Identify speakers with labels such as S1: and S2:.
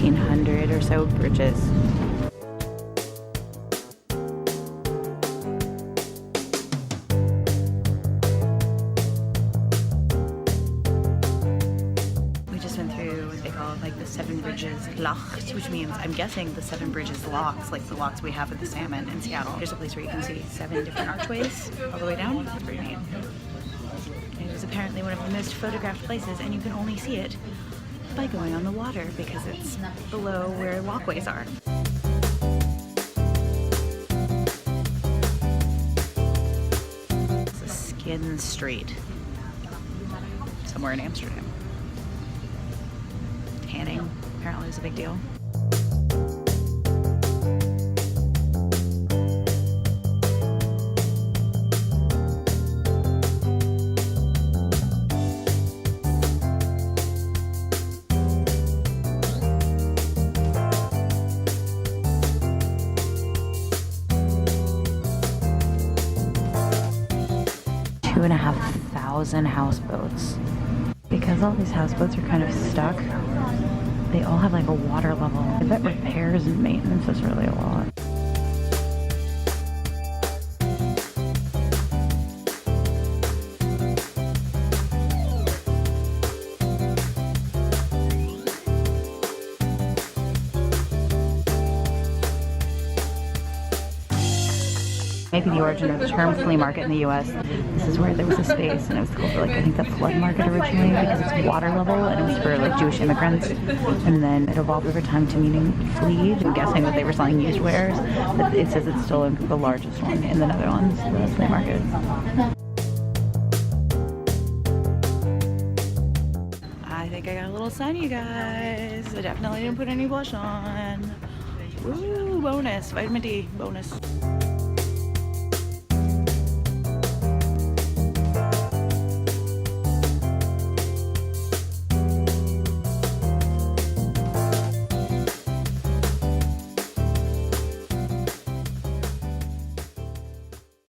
S1: 1,500 or so bridges. We just went through what they call like the 7 bridges locht, which means I'm guessing the 7 bridges locks, like the locks we have with the salmon in Seattle. There's a place where you can see 7 different archways all the way down. It's pretty neat. It is apparently one of the most photographed places, and you can only see it by going on the water because it's below where walkways are. It's a skin street somewhere in Amsterdam. Tanning apparently is a big deal. 2,500 houseboats. Because all these houseboats are kind of stuck, they all have like a water level. I bet repairs and maintenance is really a lot. Maybe the origin of the term flea market in the US. This is where there was a space, and it was called like, I think, the flood market originally because it's water level, and it was for like Jewish immigrants. And then it evolved over time to meaning fleas. I'm guessing that they were selling used wares, but it says it's still the largest one in the Netherlands, the flea market. I think I got a little sun, you guys. I definitely didn't put any blush on. Woo, bonus, vitamin D, bonus.